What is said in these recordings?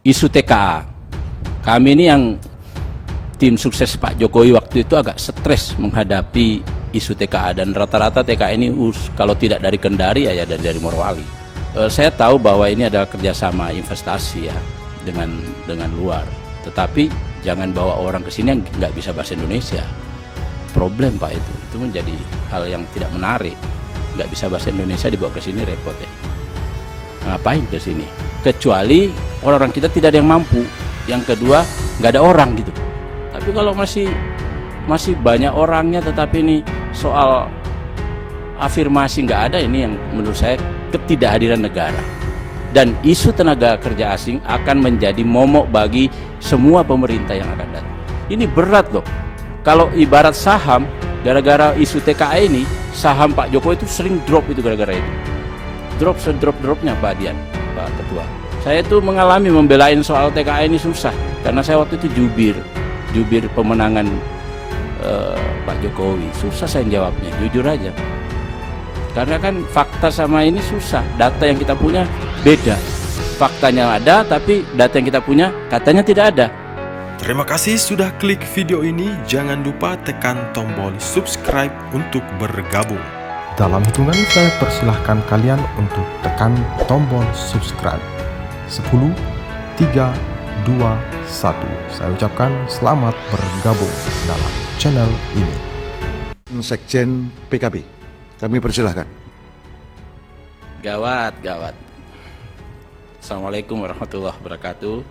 isu TKA. Kami ini yang tim sukses Pak Jokowi waktu itu agak stres menghadapi isu TKA, dan rata-rata TKA ini kalau tidak dari Kendari ya dari Morowali. Saya tahu bahwa ini adalah kerjasama investasi ya dengan luar, tetapi jangan bawa orang ke sini yang nggak bisa bahasa Indonesia. Problem Pak, itu menjadi hal yang tidak menarik. Nggak bisa bahasa Indonesia dibawa ke sini repot ya. Ngapain ke sini? Kecuali orang-orang kita tidak ada yang mampu. Yang kedua, nggak ada orang gitu. Tapi kalau masih banyak orangnya, tetapi ini soal afirmasi nggak ada, ini yang menurut saya ketidakhadiran negara. Dan isu tenaga kerja asing akan menjadi momok bagi semua pemerintah yang akan datang. Ini berat loh. Kalau ibarat saham, gara-gara isu TKA ini, saham Pak Jokowi itu sering drop itu gara-gara itu. Drop sedrop-dropnya Pak Dian, Pak Ketua. Saya tuh mengalami membelain soal TKA ini susah, karena saya waktu itu jubir pemenangan Pak Jokowi. Susah saya jawabnya, jujur aja. Karena kan fakta sama ini susah, data yang kita punya beda. Faktanya ada, tapi data yang kita punya katanya tidak ada. Terima kasih sudah klik video ini. Jangan lupa tekan tombol subscribe untuk bergabung. Dalam hitungan saya persilahkan kalian untuk tekan tombol subscribe. 10, 3, 2, 1. Saya ucapkan selamat bergabung dalam channel ini. Sekjen PKB, kami persilahkan. Gawat. Assalamualaikum warahmatullahi wabarakatuh.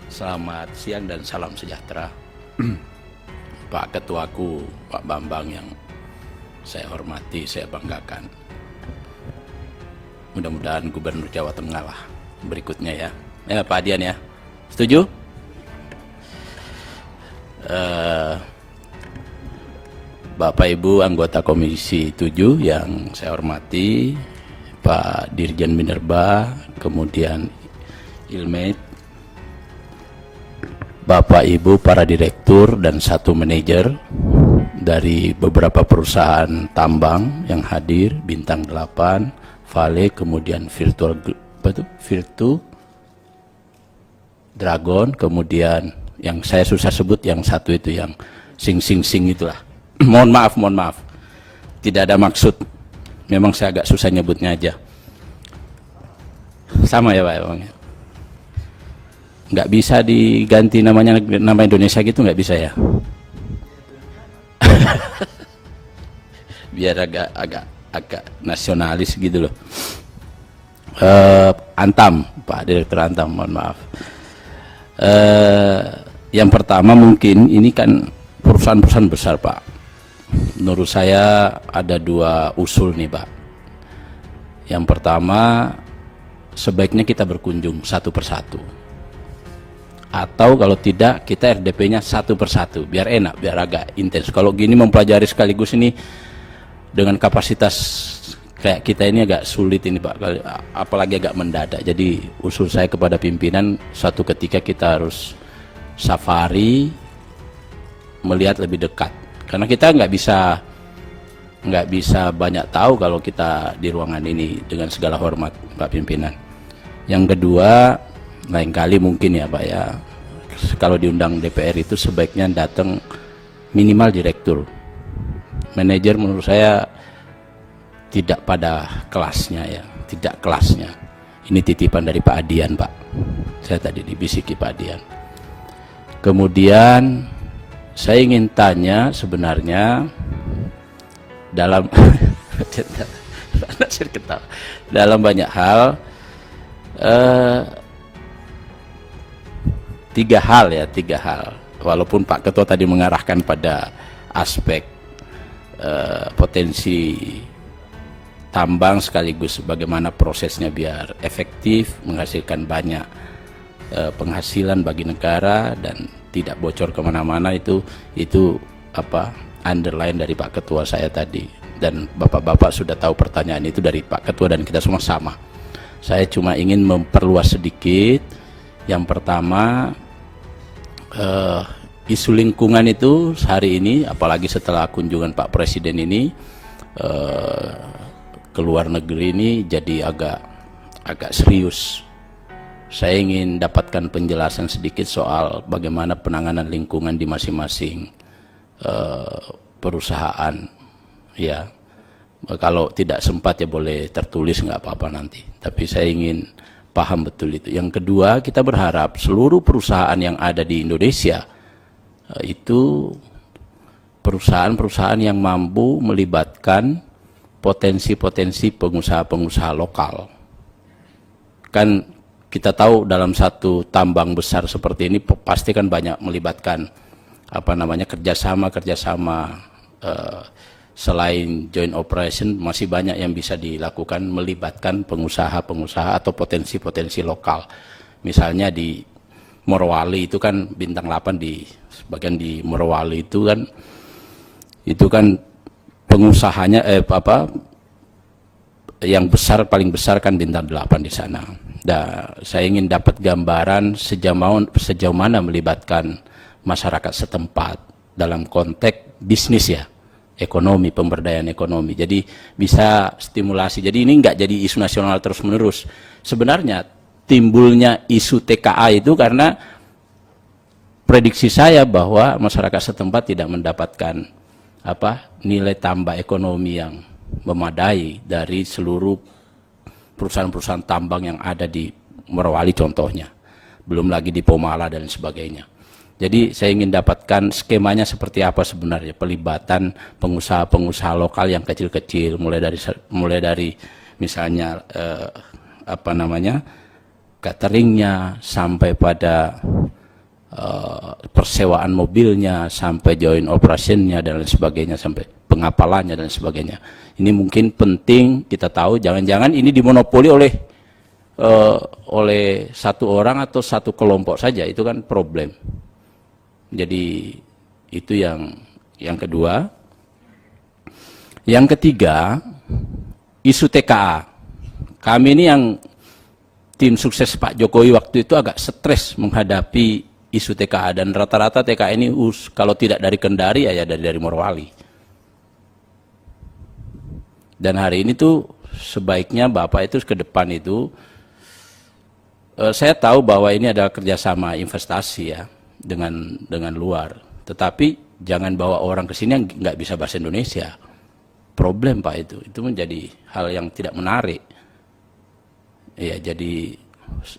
Selamat siang dan salam sejahtera. Pak Ketuaku, Pak Bambang yang saya hormati, saya banggakan. Mudah-mudahan Gubernur Jawa Tengah lah berikutnya ya. Pak Dian ya, setuju? Bapak Ibu anggota Komisi 7 yang saya hormati, Pak Dirjen Minerba, kemudian Ilmed, Bapak Ibu para direktur dan satu manajer dari beberapa perusahaan tambang yang hadir, Bintang 8, Vale, kemudian Virtu Dragon, kemudian yang saya susah sebut yang satu itu yang sing itulah. Mohon maaf. Tidak ada maksud. Memang saya agak susah nyebutnya aja. Sama ya Pak emangnya. Nggak bisa diganti nama Indonesia gitu, nggak bisa ya. Biar agak nasionalis gitu loh. Antam, Pak Direktur Antam, mohon maaf. Yang pertama mungkin ini kan perusahaan-perusahaan besar Pak. Menurut saya ada dua usul nih Pak. Yang pertama, sebaiknya kita berkunjung satu persatu. Atau kalau tidak, kita RDP-nya satu persatu, biar enak, biar agak intens. Kalau gini mempelajari sekaligus ini dengan kapasitas kayak kita ini agak sulit ini Pak, apalagi agak mendadak. Jadi usul saya kepada pimpinan, suatu ketika kita harus safari, melihat lebih dekat. Karena kita nggak bisa banyak tahu kalau kita di ruangan ini, dengan segala hormat Pak Pimpinan. Yang kedua, lain kali mungkin ya Pak ya, kalau diundang DPR itu sebaiknya datang minimal direktur. Manajer menurut saya tidak pada kelasnya ya, tidak kelasnya. Ini titipan dari Pak Adian Pak, saya tadi dibisiki Pak Adian. Kemudian saya ingin tanya sebenarnya dalam dalam banyak hal, tiga hal, walaupun Pak Ketua tadi mengarahkan pada aspek potensi tambang sekaligus bagaimana prosesnya biar efektif, menghasilkan banyak penghasilan bagi negara dan tidak bocor kemana-mana, itu apa underline dari Pak Ketua saya tadi, dan bapak-bapak sudah tahu pertanyaan itu dari Pak Ketua dan kita semua sama. Saya cuma ingin memperluas sedikit. Yang pertama, isu lingkungan itu hari ini, apalagi setelah kunjungan Pak Presiden ini ke luar negeri ini, jadi agak serius. saya ingin dapatkan penjelasan sedikit soal bagaimana penanganan lingkungan di masing-masing perusahaan. Ya, kalau tidak sempat ya boleh tertulis, nggak apa-apa nanti. Tapi saya ingin paham betul itu. Yang kedua, kita berharap seluruh perusahaan yang ada di Indonesia itu perusahaan-perusahaan yang mampu melibatkan potensi-potensi pengusaha-pengusaha lokal. Kan kita tahu dalam satu tambang besar seperti ini pasti kan banyak melibatkan kerjasama selain joint operation, masih banyak yang bisa dilakukan melibatkan pengusaha-pengusaha atau potensi-potensi lokal. Misalnya di Morowali itu kan bintang 8 di sebagian di Morowali itu kan pengusahanya yang besar, paling besar kan bintang 8 di sana. Saya ingin dapat gambaran sejauh mana melibatkan masyarakat setempat dalam konteks bisnis ya, ekonomi, pemberdayaan ekonomi. Jadi bisa stimulasi. Jadi ini nggak jadi isu nasional terus-menerus. Sebenarnya timbulnya isu TKA itu karena prediksi saya bahwa masyarakat setempat tidak mendapatkan nilai tambah ekonomi yang memadai dari seluruh perusahaan-perusahaan tambang yang ada di Morowali contohnya, belum lagi di Pomala dan sebagainya. Jadi saya ingin dapatkan skemanya seperti apa sebenarnya pelibatan pengusaha-pengusaha lokal yang kecil-kecil, mulai dari misalnya cateringnya sampai pada persewaan mobilnya, sampai joint operationnya dan lain sebagainya, sampai pengapalannya dan sebagainya. Ini mungkin penting kita tahu, jangan-jangan ini dimonopoli oleh satu orang atau satu kelompok saja, itu kan problem. Jadi itu yang kedua. Yang ketiga, isu TKA. Kami ini yang tim sukses Pak Jokowi waktu itu agak stres menghadapi isu TKA, dan rata-rata TKA ini kalau tidak dari Kendari ya dari Morowali. Dan hari ini tuh sebaiknya Bapak itu ke depan itu, saya tahu bahwa ini adalah kerjasama investasi ya dengan luar, tetapi jangan bawa orang ke sini yang nggak bisa bahasa Indonesia. Problem Pak, itu menjadi hal yang tidak menarik. Ya, jadi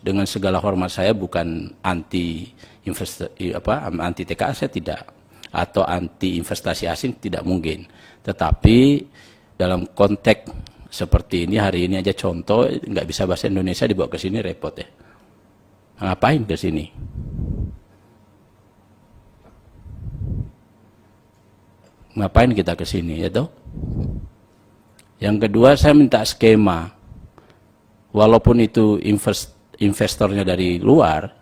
dengan segala hormat saya bukan anti TKA, saya tidak, atau anti investasi asing, tidak mungkin. Tetapi dalam konteks seperti ini, hari ini aja contoh nggak bisa bahasa Indonesia dibawa ke sini repot ya. Ngapain ke sini? Ngapain kita ke sini ya toh? Yang kedua, saya minta skema. Walaupun itu investornya dari luar,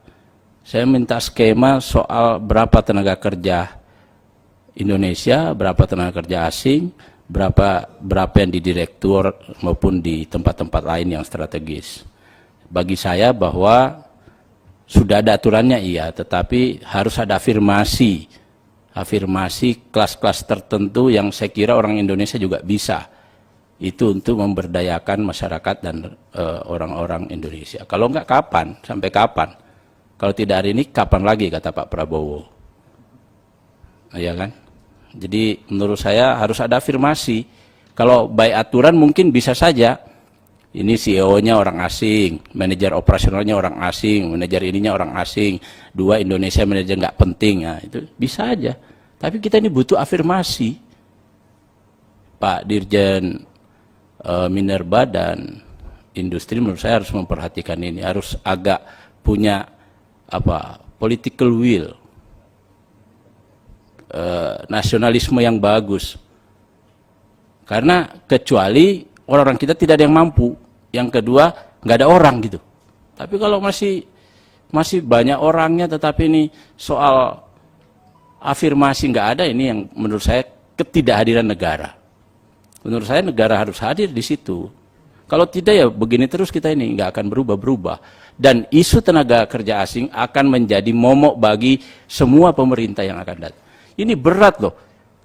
saya minta skema soal berapa tenaga kerja Indonesia, berapa tenaga kerja asing, berapa yang di direktur maupun di tempat-tempat lain yang strategis. Bagi saya bahwa sudah ada aturannya iya, tetapi harus ada afirmasi kelas-kelas tertentu yang saya kira orang Indonesia juga bisa. Itu untuk memberdayakan masyarakat dan orang-orang Indonesia. Kalau enggak kapan? Sampai kapan? Kalau tidak hari ini, kapan lagi, kata Pak Prabowo. Ya kan? Jadi menurut saya harus ada afirmasi. Kalau by aturan mungkin bisa saja. Ini CEO-nya orang asing, manajer operasionalnya orang asing, manajer ininya orang asing, 2 Indonesia manajer nggak penting, ya, itu bisa aja. Tapi kita ini butuh afirmasi. Pak Dirjen Minerba dan industri menurut saya harus memperhatikan ini, harus agak punya political will, nasionalisme yang bagus. Karena kecuali orang-orang kita tidak ada yang mampu. Yang kedua, nggak ada orang gitu. Tapi kalau masih banyak orangnya, tetapi ini soal afirmasi nggak ada, ini yang menurut saya ketidakhadiran negara. Menurut saya negara harus hadir di situ. Kalau tidak ya begini terus kita ini nggak akan berubah-berubah. Dan isu tenaga kerja asing akan menjadi momok bagi semua pemerintah yang akan datang. Ini berat loh.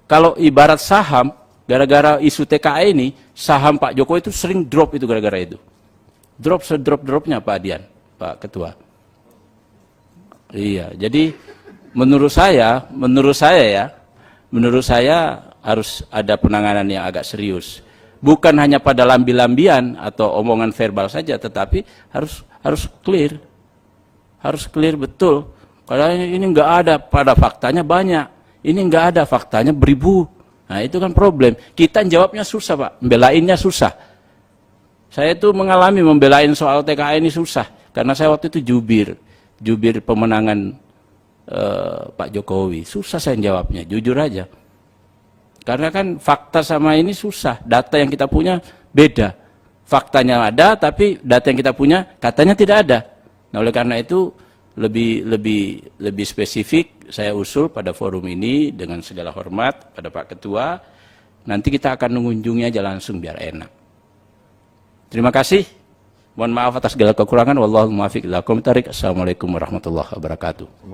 Kalau ibarat saham, gara-gara isu TKA ini, saham Pak Jokowi itu sering drop itu gara-gara itu. Drop sedrop-dropnya Pak Adian. Pak Ketua. Iya, jadi menurut saya harus ada penanganan yang agak serius. Bukan hanya pada lambi-lambian atau omongan verbal saja, tetapi harus clear. Harus clear betul. Kalau ini nggak ada, pada faktanya banyak. Ini nggak ada, faktanya beribu. Nah itu kan problem. Kita jawabnya susah Pak, membelainnya susah. Saya itu mengalami membelain soal TKA ini susah. Karena saya waktu itu jubir pemenangan Pak Jokowi. Susah saya jawabnya, jujur aja. Karena kan fakta sama ini susah. Data yang kita punya beda. Faktanya ada, tapi data yang kita punya katanya tidak ada. Nah oleh karena itu lebih spesifik saya usul pada forum ini dengan segala hormat pada Pak Ketua. Nanti kita akan mengunjungi aja langsung biar enak. Terima kasih. Mohon maaf atas segala kekurangan. Wallahul muwaffiq ila aqwamit thoriq. Assalamualaikum warahmatullahi wabarakatuh.